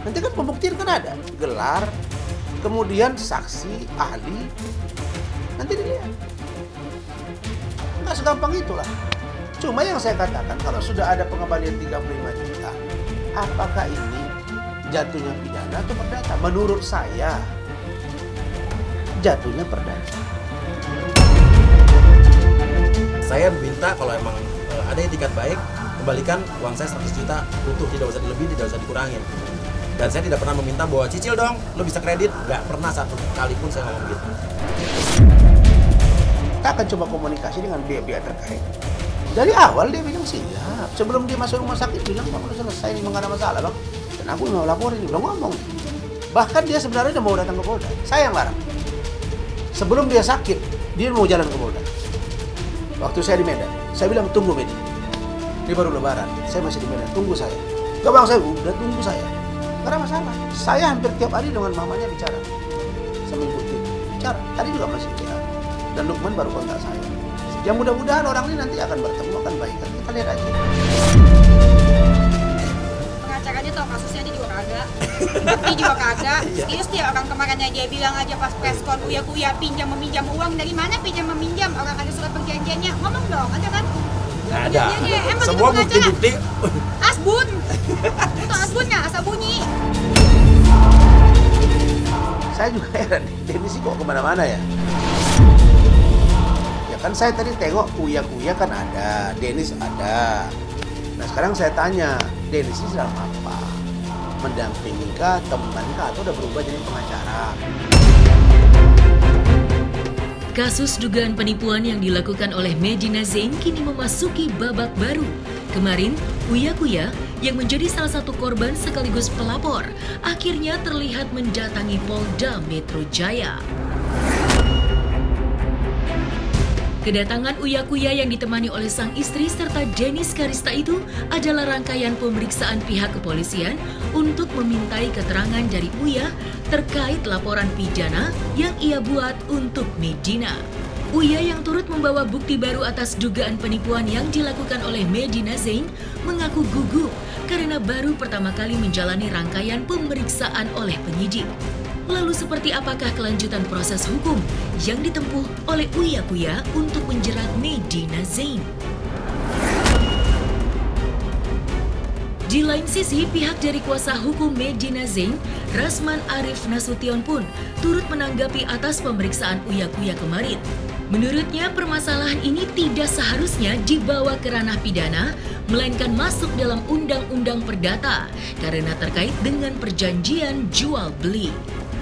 Nanti kan pembuktian kan ada, gelar, kemudian saksi, ahli, nanti dilihat. Nggak segampang itulah. Cuma yang saya katakan, kalau sudah ada pengembalian 35 juta, apakah ini jatuhnya pidana atau perdata? Menurut saya, jatuhnya perdata. Saya minta kalau emang ada etikat baik, kembalikan uang saya 100 juta utuh, tidak usah dilebih, tidak usah dikurangin. Dan saya tidak pernah meminta bahwa cicil dong, lo bisa kredit. Nggak pernah satu kali pun saya ngomong gitu. Kita akan coba komunikasi dengan pihak-pihak terkait. Dari awal dia bilang siap. Sebelum dia masuk rumah sakit bilang, bang udah selesai ini, nggak ada masalah bang. Dan aku mau laporin, dia bilang ngomong. Bahkan dia sebenarnya udah mau datang ke Polda. Saya yang larang. Sebelum dia sakit, dia mau jalan ke Polda. Waktu saya di Medan, saya bilang tunggu Medi. Dia baru lebaran, saya masih di Medan, tunggu saya. Gak bang, saya udah tunggu saya. Gak ada masalah. Saya hampir tiap hari dengan mamanya bicara. Seminggu itu bicara. Tadi juga masih bicara. Dan Lukman baru kontak saya. Ya mudah-mudahan orang ini nanti akan bertemu, akan baik. Kita lihat aja. Pengacaranya tau kasusnya dia juga kagak. Bukti juga kagak. Serius dia orang kemarinnya dia bilang aja pas preskon kuya pinjam meminjam uang. Dari mana pinjam meminjam? Orang ada surat perjanjiannya. Ngomong dong, ada kan? Ada. Emang Semua bukti-bukti. Asbun. Itu asbunnya, asal bunyi. Saya juga heran, Dennis sih kok kemana-mana ya? Ya kan saya tadi tengok Uya kan ada, Dennis ada. Nah sekarang saya tanya, Dennis ini sedang apa? Mendampingi kah, teman kah, atau udah berubah jadi pengacara? Kasus dugaan penipuan yang dilakukan oleh Medina Zain kini memasuki babak baru. Kemarin, Uya yang menjadi salah satu korban sekaligus pelapor, akhirnya terlihat mendatangi Polda Metro Jaya. Kedatangan Uya yang ditemani oleh sang istri serta Dennis Karista itu adalah rangkaian pemeriksaan pihak kepolisian untuk memintai keterangan dari Uya terkait laporan pidana yang ia buat untuk Medina. Uya yang turut membawa bukti baru atas dugaan penipuan yang dilakukan oleh Medina Zain mengaku gugup karena baru pertama kali menjalani rangkaian pemeriksaan oleh penyidik. Lalu seperti apakah kelanjutan proses hukum yang ditempuh oleh Uya untuk menjerat Medina Zain? Di lain sisi, pihak dari kuasa hukum Medina Zain, Rasman Arif Nasution pun turut menanggapi atas pemeriksaan Uya kemarin. Menurutnya, permasalahan ini tidak seharusnya dibawa ke ranah pidana, melainkan masuk dalam Undang-Undang Perdata karena terkait dengan perjanjian jual beli.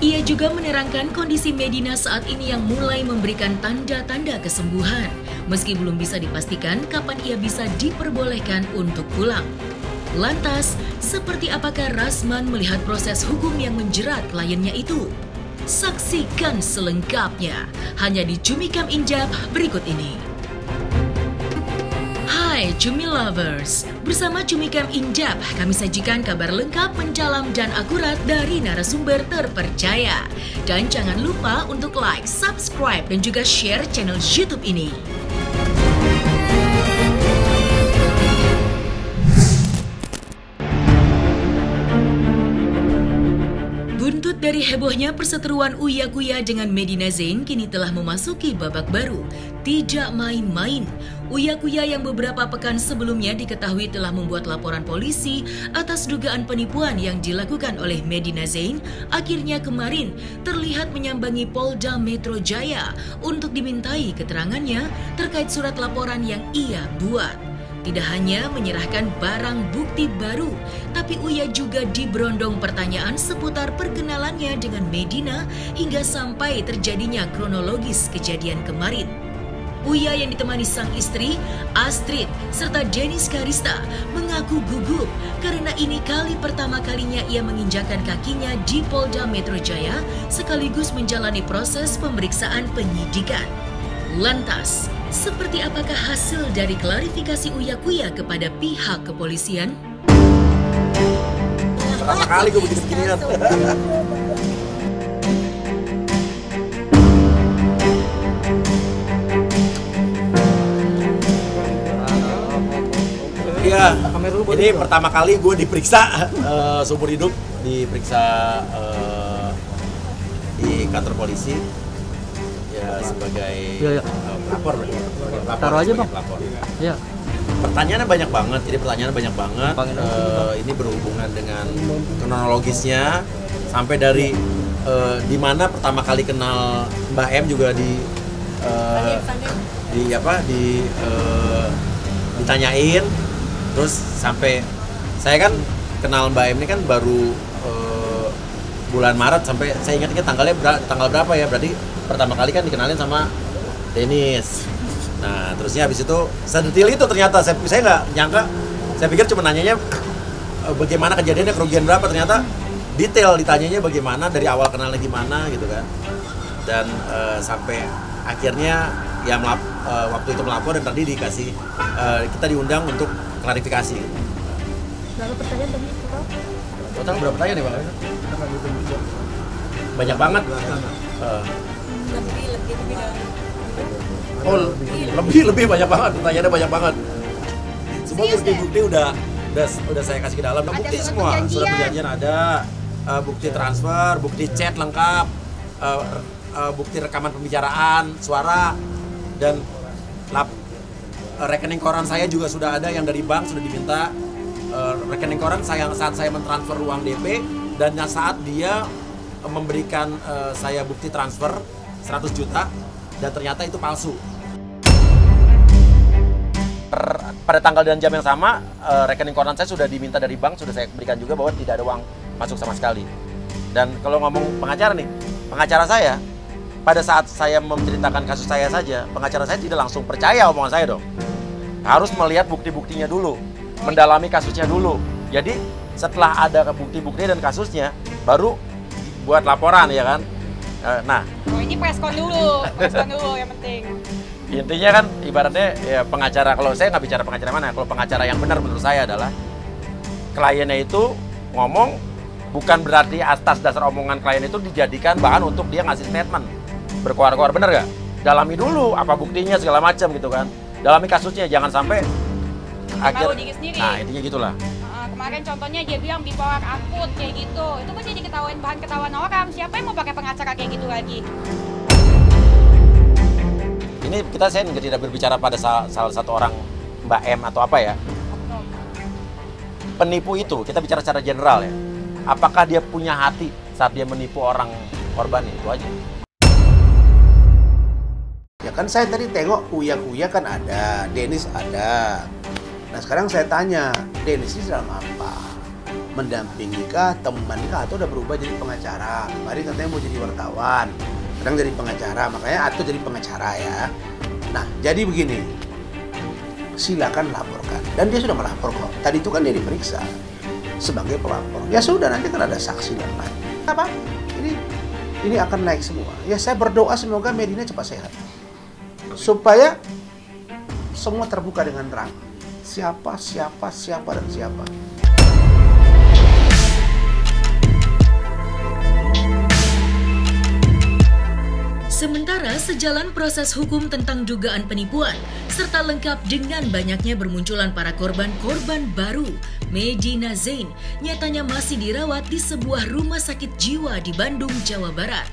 Ia juga menerangkan kondisi Medina saat ini yang mulai memberikan tanda-tanda kesembuhan, meski belum bisa dipastikan kapan ia bisa diperbolehkan untuk pulang. Lantas, seperti apakah Rasman melihat proses hukum yang menjerat kliennya itu? Saksikan selengkapnya hanya di Cumikam Injap berikut ini. Hai Cumi Lovers, bersama Cumikam Injap kami sajikan kabar lengkap, mendalam dan akurat dari narasumber terpercaya. Dan jangan lupa untuk like, subscribe dan juga share channel YouTube ini. Buntut dari hebohnya perseteruan Uya dengan Medina Zain kini telah memasuki babak baru. Tidak main-main. Uya yang beberapa pekan sebelumnya diketahui telah membuat laporan polisi atas dugaan penipuan yang dilakukan oleh Medina Zain, akhirnya kemarin terlihat menyambangi Polda Metro Jaya untuk dimintai keterangannya terkait surat laporan yang ia buat. Tidak hanya menyerahkan barang bukti baru, tapi Uya juga diberondong pertanyaan seputar perkenalannya dengan Medina hingga sampai terjadinya kronologis kejadian kemarin. Uya yang ditemani sang istri, Astrid, serta Dennis Karista mengaku gugup karena ini kali pertama kalinya ia menginjakkan kakinya di Polda Metro Jaya sekaligus menjalani proses pemeriksaan penyidikan. Lantas, seperti apakah hasil dari klarifikasi Uya kepada pihak kepolisian? Pertama kali gue begitu beginian. Ya, ini pertama kali gue diperiksa seumur hidup, diperiksa di kantor polisi ya sebagai pelapor. Taruh aja bang. Pelapor. Ya. Pertanyaannya banyak banget, jadi pertanyaannya banyak banget. Ini berhubungan dengan kronologisnya sampai dari di mana pertama kali kenal Mbak M juga ditanyain, terus sampai saya kan kenal Mbak M ini kan baru bulan Maret, sampai saya ingat tanggal berapa ya, berarti pertama kali kan dikenalin sama Dennis. Nah terusnya habis itu sedetil itu ternyata saya nggak nyangka, saya pikir cuma nanyanya bagaimana kejadiannya, kerugian berapa, ternyata detail ditanyanya bagaimana, dari awal kenalnya gimana gitu kan, dan sampai akhirnya ya waktu itu melapor dan tadi dikasih kita diundang untuk klarifikasi. Berapa pertanyaan tadi Total berapa pertanyaan nih Bang? Banyak banget. Lebih banyak banget, pertanyaannya banyak banget. Semua bukti-bukti udah saya kasih ke dalam. Bukti semua, surat perjanjian ada, bukti transfer, bukti chat lengkap, bukti rekaman pembicaraan, suara, dan rekening koran saya juga sudah ada yang dari bank sudah diminta. Rekening koran saat saya mentransfer uang DP dan saat dia memberikan saya bukti transfer 100 juta dan ternyata itu palsu. Pada tanggal dan jam yang sama, rekening koran saya sudah diminta dari bank, sudah saya berikan juga bahwa tidak ada uang masuk sama sekali. Dan kalau ngomong pengacara nih, pengacara saya pada saat saya menceritakan kasus saya saja, pengacara saya tidak langsung percaya omongan saya dong. Harus melihat bukti-buktinya dulu, mendalami kasusnya dulu. Jadi setelah ada bukti-bukti dan kasusnya, baru buat laporan ya kan. Nah, ini preskon dulu yang penting. Intinya kan ibaratnya ya pengacara, kalau saya nggak bicara pengacara mana, kalau pengacara yang benar menurut saya adalah kliennya itu ngomong bukan berarti atas dasar omongan klien itu dijadikan bahan untuk dia ngasih statement berkoar-koar, bener nggak? Dalami dulu apa buktinya segala macam gitu kan. Dalami kasusnya, jangan sampai akhir. Nah intinya gitulah. Kemarin contohnya dia bilang bipolar akut kayak gitu, itu kan jadi bahan ketahuan orang. Siapa yang mau pakai pengacara kayak gitu lagi? Ini saya tidak berbicara pada salah satu orang Mbak M atau apa ya. Penipu itu kita bicara secara general ya. Apakah dia punya hati saat dia menipu orang korban, itu aja. Ya kan saya tadi tengok Uya kan ada, Dennis ada. Nah sekarang saya tanya, Dennis ini sedang apa? Mendampingi kah, teman kah, atau udah berubah jadi pengacara? Kemarin katanya mau jadi wartawan, sekarang jadi pengacara, makanya atau jadi pengacara ya. Nah jadi begini, silakan laporkan. Dan dia sudah melapor kok. Tadi itu kan dia diperiksa sebagai pelapor. Ya sudah, nanti kan ada saksi dan lain. Apa? Ini akan naik semua. Ya saya berdoa semoga Medina cepat sehat. Supaya semua terbuka dengan terang. Siapa dan siapa. Sementara sejalan proses hukum tentang dugaan penipuan, serta lengkap dengan banyaknya bermunculan para korban baru, Medina Zain nyatanya masih dirawat di sebuah rumah sakit jiwa di Bandung, Jawa Barat.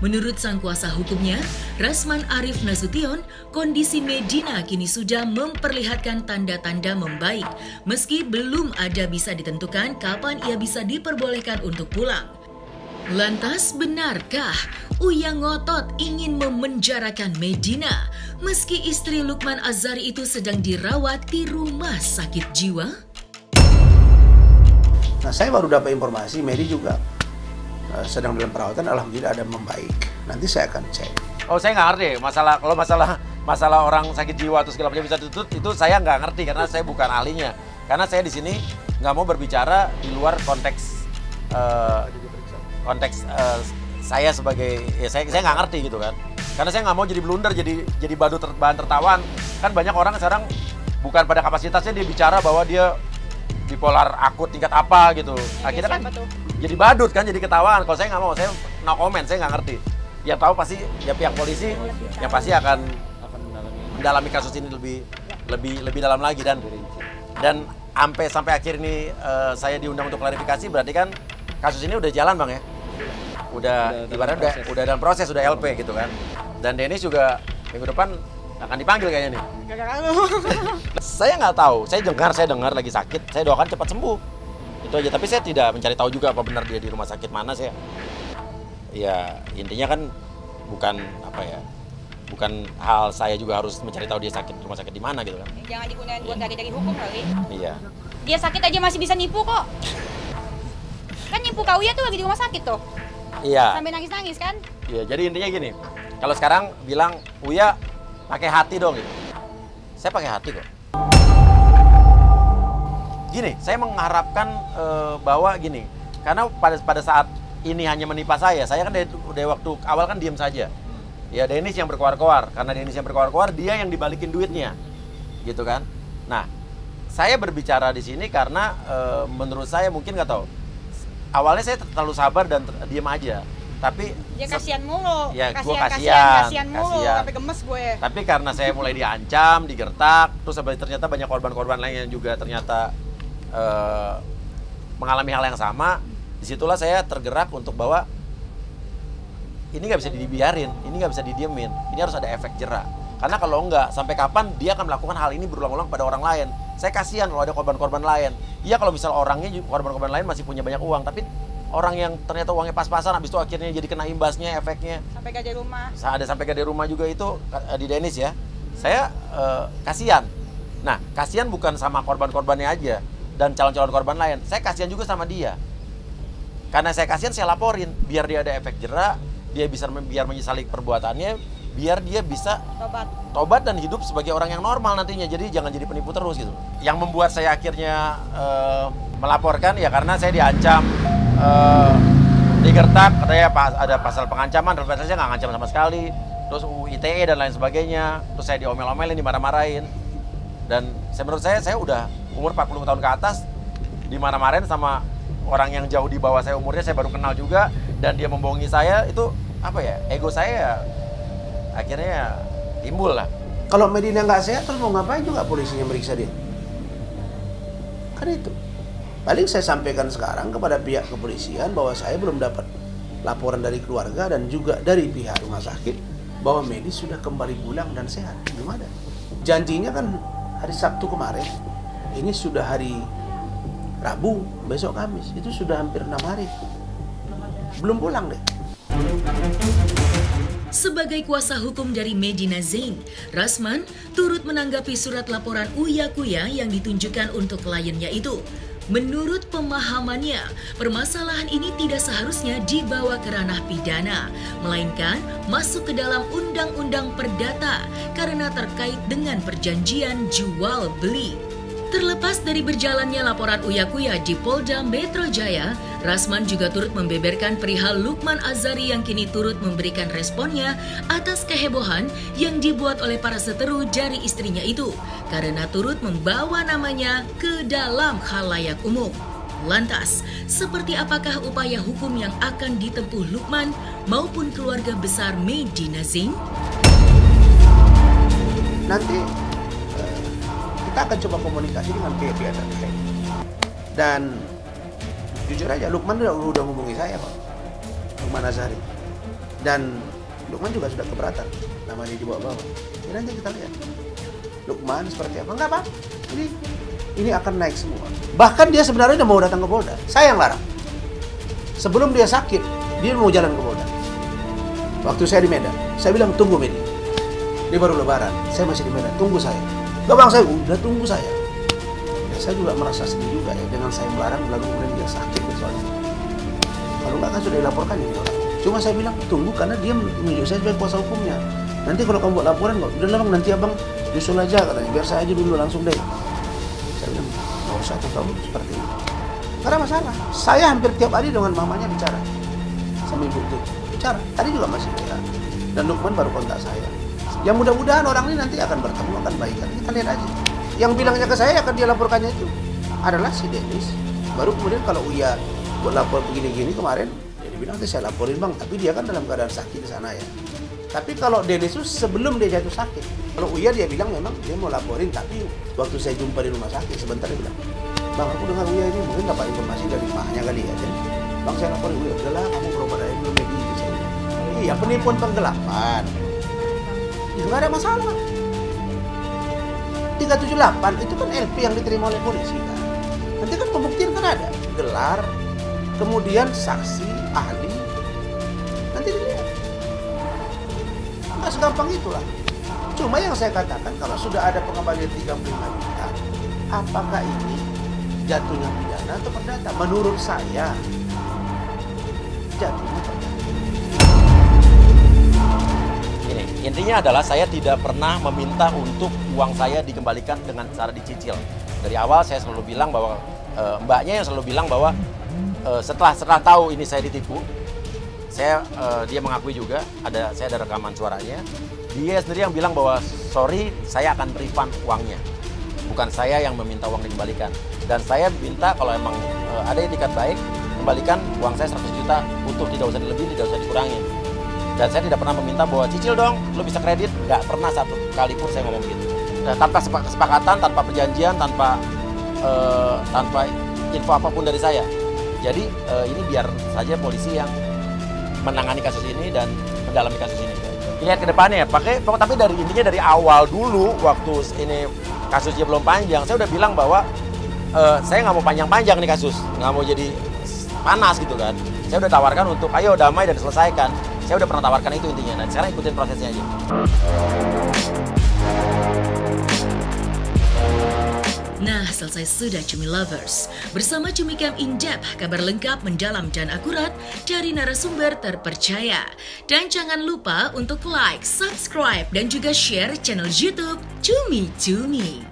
Menurut sang kuasa hukumnya, Rasman Arif Nasution, kondisi Medina kini sudah memperlihatkan tanda-tanda membaik, meski belum ada bisa ditentukan kapan ia bisa diperbolehkan untuk pulang. Lantas benarkah Uya ngotot ingin memenjarakan Medina meski istri Lukman Azhari itu sedang dirawat di rumah sakit jiwa? Nah saya baru dapat informasi Medi juga sedang dalam perawatan, alhamdulillah ada membaik. Nanti saya akan cek. Oh saya nggak ngerti masalah orang sakit jiwa atau segala macam bisa ditutup, itu saya nggak ngerti karena saya bukan ahlinya. Karena saya di sini nggak mau berbicara di luar konteks saya sebagai saya nggak ngerti gitu kan. Karena saya nggak mau jadi blunder, jadi bahan tertawan. Kan banyak orang sekarang bukan pada kapasitasnya dia bicara bahwa dia bipolar akut tingkat apa gitu. Akhirnya kan jadi badut kan, jadi ketawaan. Kalau saya nggak mau, saya no comment, saya nggak ngerti. Yang tahu pasti ya pihak polisi yang pasti akan mendalami kasus ini lebih dalam lagi. Dan Dan sampai akhir ini saya diundang untuk klarifikasi, berarti kan kasus ini udah jalan Bang ya? Udah ibaratnya udah dalam proses, udah LP gitu kan. Dan Dennis juga minggu depan akan dipanggil kayaknya nih. Saya nggak tahu, saya dengar lagi sakit, saya doakan cepat sembuh. Itu aja, tapi saya tidak mencari tahu juga apa benar dia di rumah sakit mana saya. Ya intinya kan bukan bukan hal saya juga harus mencari tahu dia sakit rumah sakit di mana gitu kan. Jangan digunakan buat dari hukum kali. Iya. Dia sakit aja masih bisa nipu kok. Kan nipu Kak Uya tuh lagi di rumah sakit tuh. Iya. Sampai nangis-nangis kan? Iya, jadi intinya gini. Kalau sekarang bilang Uya pakai hati dong gitu. Saya pakai hati kok. Gini, saya mengharapkan bahwa gini, karena pada saat ini hanya menimpa saya kan dari waktu awal kan diam saja. Ya Dennis yang berkoar-koar, karena Dennis yang berkoar-koar, dia yang dibalikin duitnya, gitu kan. Nah, saya berbicara di sini karena menurut saya mungkin nggak tahu. Awalnya saya terlalu sabar dan diam aja, tapi dia kasihan mulu, ya, kasihan mulu, sampai gemes gue. Tapi karena saya mulai diancam, digertak, terus ternyata banyak korban-korban lain yang juga ternyata mengalami hal yang sama, disitulah saya tergerak untuk bahwa ini nggak bisa dibiarin, ini nggak bisa didiemin, ini harus ada efek jerak. Karena kalau enggak, sampai kapan dia akan melakukan hal ini berulang-ulang pada orang lain. Saya kasihan kalau ada korban-korban lain. Iya kalau misal orangnya, korban-korban lain masih punya banyak uang, tapi orang yang ternyata uangnya pas-pasan, habis itu akhirnya jadi kena imbasnya, efeknya. Sampai gade rumah. Ada sampai gade rumah juga itu di Dennis ya. Saya kasihan. Nah, kasihan bukan sama korban-korbannya aja dan calon-calon korban lain. Saya kasihan juga sama dia. Karena saya kasihan, saya laporin biar dia ada efek jerak. Dia bisa biar menyesali perbuatannya, biar dia bisa tobat dan hidup sebagai orang yang normal nantinya. Jadi jangan jadi penipu terus gitu. Yang membuat saya akhirnya melaporkan ya karena saya diancam, digertak, katanya ada pasal pengancaman, dan saya nggak ngancam sama sekali. Terus UU ITE dan lain sebagainya. Terus saya diomel-omelin, dimarah-marahin. Dan menurut saya udah umur 40 tahun ke atas, dimarah-marahin sama orang yang jauh di bawah saya umurnya, saya baru kenal juga, dan dia membohongi saya, itu apa ya, ego saya akhirnya timbul lah. Kalau Medina nggak sehat, terus mau ngapain juga polisinya meriksa dia? Kan itu. Paling saya sampaikan sekarang kepada pihak kepolisian bahwa saya belum dapat laporan dari keluarga dan juga dari pihak rumah sakit bahwa Medi sudah kembali pulang dan sehat. Belum ada. Janjinya kan hari Sabtu kemarin, ini sudah hari Rabu, besok Kamis, itu sudah hampir 6 hari. Belum pulang deh. Sebagai kuasa hukum dari Medina Zain, Rasman turut menanggapi surat laporan Uya Kuya yang ditunjukkan untuk kliennya itu. Menurut pemahamannya, permasalahan ini tidak seharusnya dibawa ke ranah pidana, melainkan masuk ke dalam undang-undang perdata karena terkait dengan perjanjian jual beli. Terlepas dari berjalannya laporan Uya Kuya di Polda Metro Jaya, Rasman juga turut membeberkan perihal Lukman Azhari yang kini turut memberikan responnya atas kehebohan yang dibuat oleh para seteru dari istrinya itu, karena turut membawa namanya ke dalam khalayak umum. Lantas, seperti apakah upaya hukum yang akan ditempuh Lukman maupun keluarga besar Medina Zain? Nanti kita akan coba komunikasi dengan pihak-pihak terkait. Dan jujur aja, Lukman udah hubungi saya Pak, Lukman Azhari. Dan Lukman juga sudah keberatan, namanya dibawa-bawa. Ya, nanti kita lihat Lukman seperti apa. Enggak Pak, ini akan naik semua. Bahkan dia sebenarnya udah mau datang ke Polda, saya yang larang. Sebelum dia sakit, dia mau jalan ke Polda. Waktu saya di Medan, saya bilang tunggu Medi. Dia baru lebaran, saya masih di Medan, tunggu saya. Bang, saya udah tunggu saya. Ya, saya juga merasa sedih juga ya dengan saya melarang lalu kemudian dia sakit soalnya. Kalau nggak kan sudah dilaporkan ini orang. Cuma saya bilang tunggu karena dia menunjuk saya sebagai kuasa hukumnya. Nanti kalau kamu buat laporan kok, udah lah Bang, nanti abang nyusul aja katanya. Biar saya aja dulu langsung deh. Saya bilang nggak usah tuh kamu seperti itu. Karena masalah. Saya hampir tiap hari dengan mamanya bicara sama ibu itu. Bicara. Tadi juga masih bicara. Dan Lukman baru kontak saya. Ya mudah-mudahan orang ini nanti akan bertemu, akan baikan. Kita lihat aja. Yang bilangnya ke saya akan dia laporkannya itu adalah si Dennis. Baru kemudian kalau Uya buat lapor begini-gini kemarin, dia bilang saya laporin Bang, tapi dia kan dalam keadaan sakit di sana ya. Tapi kalau Dennis itu sebelum dia jatuh sakit. Kalau Uya dia bilang memang dia mau laporin, tapi waktu saya jumpa di rumah sakit sebentar dia bilang, "Bang, aku dengar Uya ini mungkin dapat informasi dari emaknya kali ya. Jadi, Bang, saya laporin Uya, udahlah kamu berobat aja dulu Medi." Saya bilang, "Iya, penipuan penggelapan. Itu nggak ada masalah. 378 itu kan LP yang diterima oleh polisi kan. Nanti kan pembuktian kan ada, gelar, kemudian saksi, ahli, nanti dilihat. Nggak segampang itulah. Cuma yang saya katakan kalau sudah ada pengembalian 35 juta, apakah ini jatuhnya pidana atau perdata? Menurut saya jatuhnya perdata. Ini intinya adalah saya tidak pernah meminta untuk uang saya dikembalikan dengan cara dicicil. Dari awal saya selalu bilang bahwa mbaknya yang selalu bilang bahwa setelah tahu ini saya ditipu, dia mengakui juga saya ada rekaman suaranya. Dia sendiri yang bilang bahwa sorry, saya akan refund uangnya, bukan saya yang meminta uang dikembalikan. Dan saya minta kalau emang ada itikat baik, kembalikan uang saya 100 juta utuh, tidak usah dilebih, tidak usah dikurangin. Dan saya tidak pernah meminta bahwa cicil dong, lo bisa kredit, nggak pernah satu kali pun saya ngomong gitu. Dan tanpa kesepakatan, tanpa perjanjian, tanpa info apapun dari saya. Jadi ini biar saja polisi yang menangani kasus ini dan mendalami kasus ini. Lihat ke depannya ya, tapi intinya dari awal dulu waktu ini kasusnya belum panjang, saya udah bilang bahwa saya nggak mau panjang-panjang nih kasus, nggak mau jadi panas gitu kan. Saya udah tawarkan untuk ayo damai dan selesaikan. Saya udah pernah tawarkan itu intinya, dan sekarang ikutin prosesnya aja. Nah, selesai sudah Cumi Lovers. Bersama Cumi Camp In-Depth, kabar lengkap, mendalam dan akurat dari narasumber terpercaya. Dan jangan lupa untuk like, subscribe, dan juga share channel YouTube Cumi Cumi.